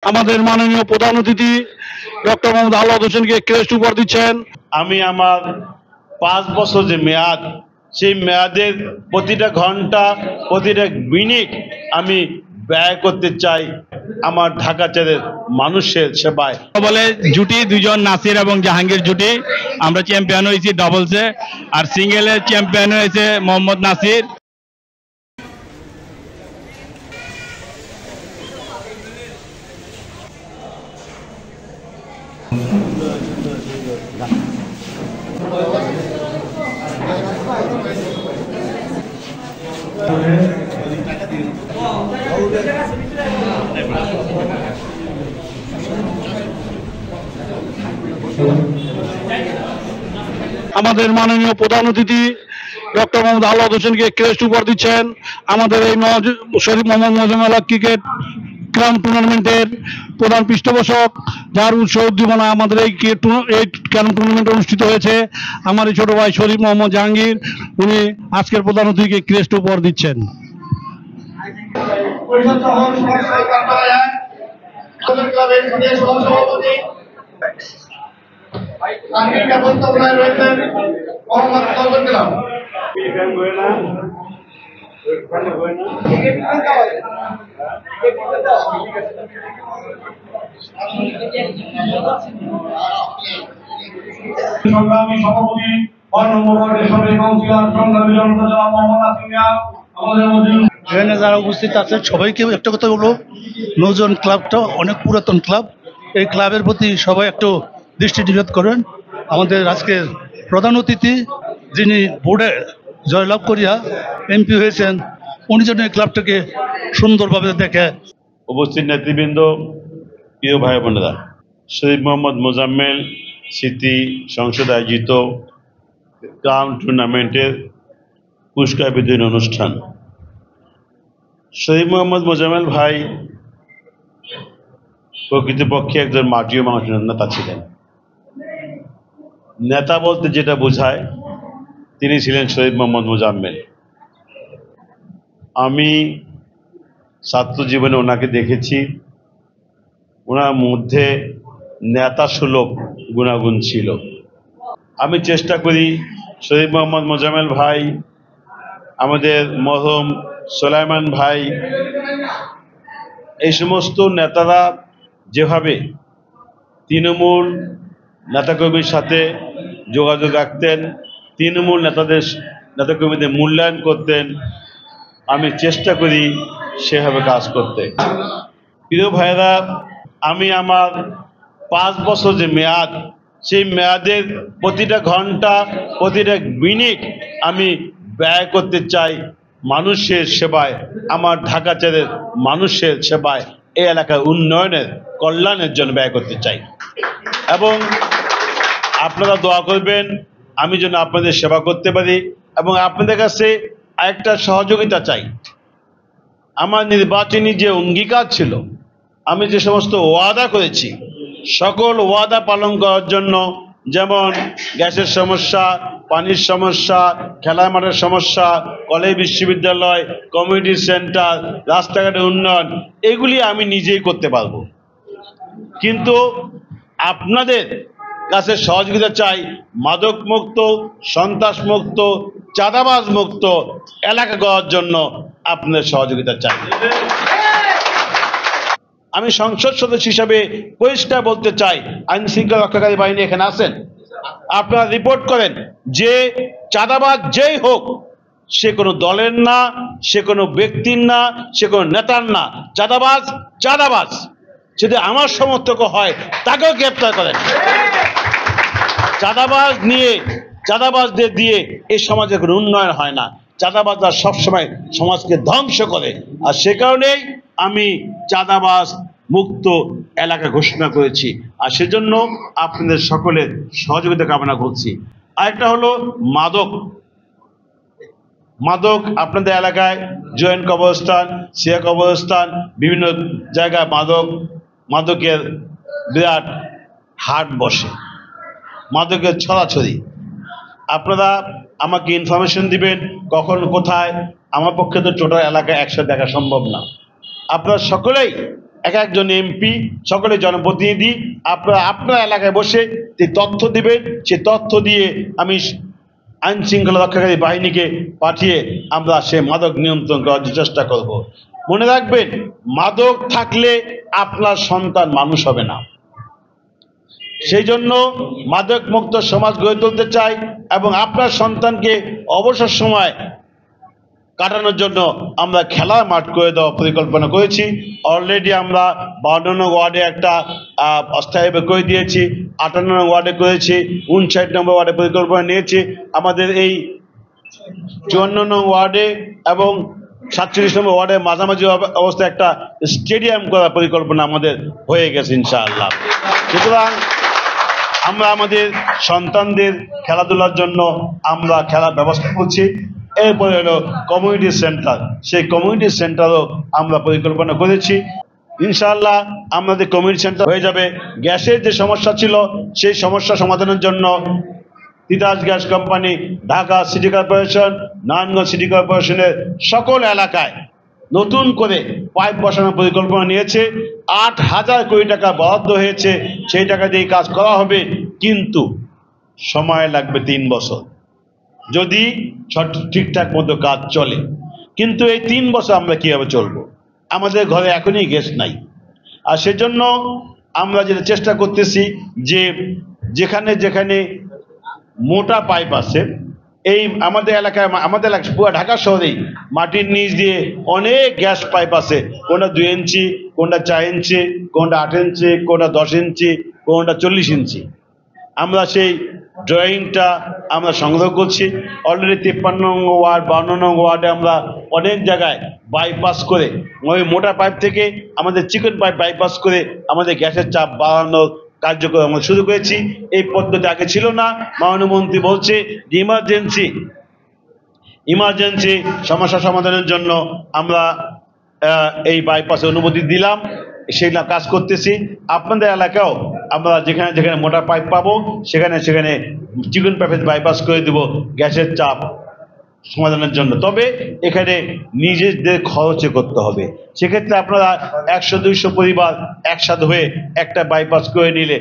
আমাদের মাননীয় প্রধান অতিথি ডক্টর মোহাম্মদ আওলাদ হোসেনকে ক্রেস্ট উপহার দিচ্ছেন। আমি আমার 5 বছর যে মেয়াদ, সেই মেয়াদের প্রতিটা ঘন্টা, প্রতিটা মিনিট আমি ব্যয় করতে চাই আমার ঢাকা জেলার মানুষের সেবায়। বলে জুটি দুজন নাসির এবং জাহাঙ্গীর জুটি, আমরা চ্যাম্পিয়ন হয়েছি ডাবলসে, আর সিঙ্গেলে চ্যাম্পিয়ন হয়েছে মোহাম্মদ নাসির। আমাদের মাননীয় প্রধান অতিথি ডক্টর মোহাম্মদ আওলাদ হোসেনকে ক্রেস্ট উপহার দিচ্ছেন। আমাদের এই শরীফ মোহাম্মদ মোজামেল ক্রিকেট ক্রাউন টুর্নামেন্টের প্রধান পৃষ্ঠপোষক, যার উৎসব উদ্দীপনা আমাদের এই ক্রাউন টুর্নামেন্ট অনুষ্ঠিত হয়েছে। আমার এই ছোট ভাই শরীফ মোহাম্মদ জাহাঙ্গীর, উনি আজকের প্রধান অতিথিকে ক্রেস্ট উপহার দিচ্ছেন। সংগ্রামী সভাপতি এখানে যারা উপস্থিত আছে সবাইকে একটা কথা বলবো, নৌজন ক্লাবটা অনেক পুরাতন ক্লাব। এই ক্লাবের প্রতি সবাই একটু দৃষ্টি নিবেদন করেন। আমাদের আজকের প্রধান অতিথি, যিনি বোর্ডে জয়লাভ করিয়া এমপি হয়েছেন, উনি যেন এই ক্লাবটাকে সুন্দরভাবে দেখে। উপস্থিত নেতৃবৃন্দ, প্রিয় ভাই বোনেরা, শরীফ মোহাম্মদ মোজাম্মেল স্মৃতি সংসদ আয়োজিত ক্রাউন টুর্নামেন্টের পুরস্কার বিতরণ অনুষ্ঠান। শরীফ মোহাম্মদ মোজাম্মেল ভাই প্রকৃতপক্ষে একজন মাটিও মানুষের নেতা ছিলেন। নেতা বলতে যেটা বোঝায়, তিনি ছিলেন শরীফ মোহাম্মদ মোজাম্মেল। আমি ছাত্র জীবনে ওনাকে দেখেছি, ওনার মধ্যে নেতা সুলভ গুণাগুণ ছিল। আমি চেষ্টা করি শরীফ মোহাম্মদ মোজাম্মেল ভাই, আমাদের মরহুম সোলাইমান ভাই, এই সমস্ত নেতারা যেভাবে তৃণমূল নেতাকর্মীর সাথে যোগাযোগ রাখতেন, তৃণমূল নেতাকর্মীদের মূল্যায়ন করতেন, আমি চেষ্টা করি সেভাবে কাজ করতে। প্রিয় ভাইরা, আমি আমার 5 বছর যে মেয়াদ, সেই মেয়াদের প্রতিটা ঘন্টা, প্রতিটা মিনিট আমি ব্যয় করতে চাই মানুষের সেবায়, আমার ঢাকা জেলার মানুষের সেবায়, এই এলাকার উন্নয়নের কল্যাণের জন্য ব্যয় করতে চাই। এবং আপনারা দোয়া করবেন আমি যেন আপনাদের সেবা করতে পারি। এবং আপনাদের কাছে আরেকটা সহযোগিতা চাই। আমার নির্বাচনী যে অঙ্গীকার ছিল, আমি যে সমস্ত ওয়াদা করেছি, সকল ওয়াদা পালন করার জন্য, যেমন গ্যাসের সমস্যা, পানির সমস্যা, খেলার মাঠের সমস্যা, কলেজ বিশ্ববিদ্যালয়, কমিউনিটি সেন্টার, রাস্তাঘাটের উন্নয়ন, এগুলি আমি নিজেই করতে পারবো। কিন্তু আপনাদের কাছে সহযোগিতা চাই মাদক মুক্ত, সন্ত্রাস মুক্ত, চাঁদাবাজ মুক্ত এলাকা গড়ার জন্য আপনাদের সহযোগিতা চাই। আমি সংসদ সদস্য হিসাবে পরিষ্কার বলতে চাই, আইন শৃঙ্খলা রক্ষাকারী বাহিনী এখানে আছেন, আপনারা রিপোর্ট করেন যে চাঁদাবাজ যেই হোক, সে কোনো দলের না, সে কোনো ব্যক্তির না, সে কোনো নেতার না। চাঁদাবাজ চাঁদাবাজ, যদি আমার সমর্থক হয় তাকেও গ্রেপ্তার করেন। চাঁদাবাজদের দিয়ে এই সমাজে কোনো উন্নয়ন হয় না। চাঁদাবাজরা সবসময় সমাজকে ধ্বংস করে। আর সে কারণেই আমি চাঁদাবাজ মুক্ত এলাকা ঘোষণা করেছি। আর সেজন্য আপনাদের সকলের সহযোগিতা কামনা করছি। আরেকটা হলো মাদক। আপনাদের এলাকায় জয়েন্ট কবরস্থান, সিয়া কবরস্থান, বিভিন্ন জায়গায় মাদকের বিরাট হাট বসে, মাদকের ছড়াছড়ি। আপনারা আমাকে ইনফরমেশন দিবেন কখন কোথায়। আমার পক্ষে তো টোটাল এলাকা একসাথে দেখা সম্ভব না। আপনারা সকলেই একজন এমপি, সকলে জনপ্রতিনিধি, আপনারা আপনার এলাকায় বসে যে তথ্য দিবেন, সে তথ্য দিয়ে আমি আইন শৃঙ্খলা রক্ষাকারী বাহিনীকে পাঠিয়ে আমরা সে মাদক নিয়ন্ত্রণ করার চেষ্টা করব। মনে রাখবেন, মাদক থাকলে আপনার সন্তান মানুষ হবে না। সেই জন্য মাদক মুক্ত সমাজ গড়ে তুলতে চাই এবং আপনার সন্তানকে অবসর সময় কাটানোর জন্য আমরা খেলার মাঠ করে দেওয়ার পরিকল্পনা করেছি। অলরেডি আমরা 52 নং ওয়ার্ডে একটা অস্থায়ীভাবে করে দিয়েছি, 58 নং ওয়ার্ডে করেছি, 59 নম্বর ওয়ার্ডে পরিকল্পনা নিয়েছি। আমাদের এই 54 নং ওয়ার্ডে এবং 47 নম্বর ওয়ার্ডের মাঝামাঝি অবস্থায় একটা স্টেডিয়াম করার পরিকল্পনা আমাদের হয়ে গেছে ইনশাআল্লাহ। সুতরাং আমরা আমাদের সন্তানদের খেলাধুলার জন্য আমরা খেলার ব্যবস্থা করছি। এরপরে হলো কমিউনিটি সেন্টার, সেই কমিউনিটি সেন্টারও আমরা পরিকল্পনা করেছি। ইনশাআল্লাহ আমাদের কমিউনিটি সেন্টার হয়ে যাবে। গ্যাসের যে সমস্যা ছিল সেই সমস্যা সমাধানের জন্য Titas gas company, Dhaka city corporation, Narayanganj city কর্পোরেশনের সকল এলাকায় নতুন করে পাইপ বসানোর পরিকল্পনা নিয়েছে। 8,000 কোটি টাকা বরাদ্দ হয়েছে, সেই টাকা দিয়ে কাজ করা হবে, কিন্তু সময় লাগবে 3 বছর যদি ঠিকঠাক মতো কাজ চলে। কিন্তু এই 3 বছর আমরা কিভাবে চলবো? আমাদের ঘরে এখনই গ্যাস নাই। আর সেজন্য আমরা যেটা চেষ্টা করতেছি যে যেখানে যেখানে মোটা পাইপ আছে, এই আমাদের এলাকায় পুরো ঢাকা শহরেই মাটির নিচ দিয়ে অনেক গ্যাস পাইপ আছে, কোনটা 2 ইঞ্চি, কোনটা 4 ইঞ্চি, কোনটা 8 ইঞ্চি, কোনটা 10 ইঞ্চি, কোনটা 40 ইঞ্চি। আমরা সেই ড্রয়িংটা আমরা সংগ্রহ করছি। অলরেডি 53 নং ওয়ার্ড, 52 নং ওয়ার্ডে আমরা অনেক জায়গায় বাইপাস করে, ওই মোটা পাইপ থেকে আমাদের চিকন পাইপ বাইপাস করে আমাদের গ্যাসের চাপ বাড়ানোর কার্যক্রম আমরা শুরু করেছি। এই পদ্ধতি আগে ছিল না। মাননীয় মন্ত্রী বলছে যে ইমার্জেন্সি সমস্যা সমাধানের জন্য আমরা এই বাইপাসে অনুমতি দিলাম, সেটা কাজ করতেছি। আপনাদের এলাকাও আমরা যেখানে যেখানে মোটা পাইপ পাবো সেখানে সেখানে চিকন পাইপের বাইপাস করে দেব গ্যাসের চাপ সমাধানের জন্য। তবে এখানে নিজেদের খরচে করতে হবে। সেক্ষেত্রে আপনারা 100-200 পরিবার একসাথে হয়ে একটা বাইপাস করে নিলে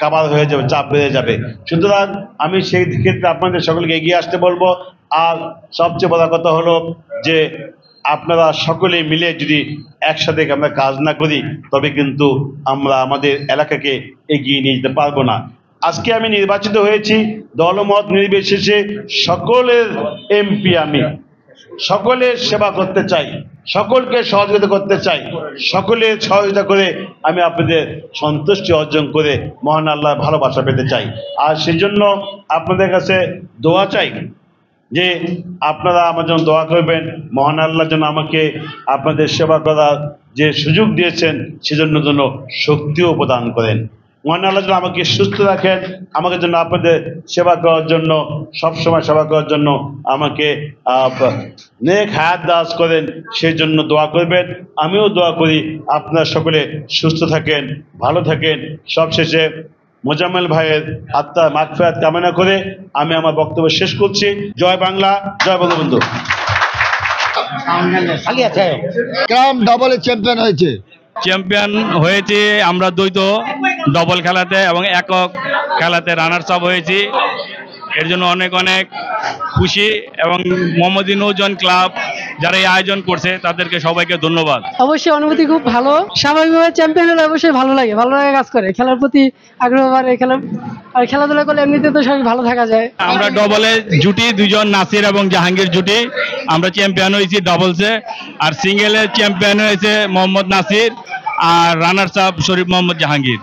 কাভার হয়ে যাবে, চাপ বেড়ে যাবে। সুতরাং আমি সেই ক্ষেত্রে আপনাদের সকলকে এগিয়ে আসতে বলবো। আর সবচেয়ে বড় কথা হলো যে আপনারা সকলে মিলে যদি একসাথে আমরা কাজ না করি তবে কিন্তু আমরা আমাদের এলাকাকে এগিয়ে নিয়ে যেতে পারবো না। আজকে আমি নির্বাচিত হয়েছি দলমত নির্বিশেষে, সকলের এমপি, আমি সকলের সেবা করতে চাই, সকলকে সহযোগিতা করতে চাই, সকলের সহযোগিতা করে আমি আপনাদের সন্তুষ্টি অর্জন করে মহান আল্লাহর ভালোবাসা পেতে চাই। আর সেই জন্য আপনাদের কাছে দোয়া চাই যে আপনারা আমার জন্য দোয়া করবেন, মহান আল্লাহ যেন আমাকে আপনাদের সেবা করার যে সুযোগ দিয়েছেন সেজন্য যেন শক্তিও প্রদান করেন। মহান আল্লাহ যেন আমাকে সুস্থ রাখেন, আমাকে যেন আপনাদের সেবা করার জন্য, সবসময় সেবা করার জন্য আমাকে নেক হায়াত দারাজ করেন, সেই জন্য দোয়া করবেন। আমিও দোয়া করি আপনারা সকলে সুস্থ থাকেন, ভালো থাকেন। সবশেষে মোজাম্মেল ভাইয়ের আত্মার মাগফিরাত কামনা করে আমি আমার বক্তব্য শেষ করছি। জয় বাংলা, জয় বঙ্গবন্ধু। গ্রাম ডাবলে চ্যাম্পিয়ন হয়েছে। চ্যাম্পিয়ন হয়েছে আমরা দ্বৈত ডবল খেলাতে এবং একক খেলাতে রানার্স আপ হয়েছি। এর জন্য অনেক অনেক খুশি এবং মোহাম্মদী নৌজন ক্লাব যারা এই আয়োজন করছে তাদেরকে সবাইকে ধন্যবাদ। অবশ্যই অনুভূতি খুব ভালো। স্বাভাবিকভাবে চ্যাম্পিয়ন হলে অবশ্যই ভালো লাগে কাজ করে, খেলার প্রতি আগ্রহ বাড়ে, আর খেলাধুলা করলে এমনিতে তো সবাই ভালো থাকা যায়। আমরা ডবলে জুটি 2 জন নাসির এবং জাহাঙ্গীর জুটি আমরা চ্যাম্পিয়ন হয়েছি ডবলসে। আর সিঙ্গেলে চ্যাম্পিয়ন হয়েছে মোহাম্মদ নাসির আর রানার্স আপ শরীফ মোহাম্মদ জাহাঙ্গীর।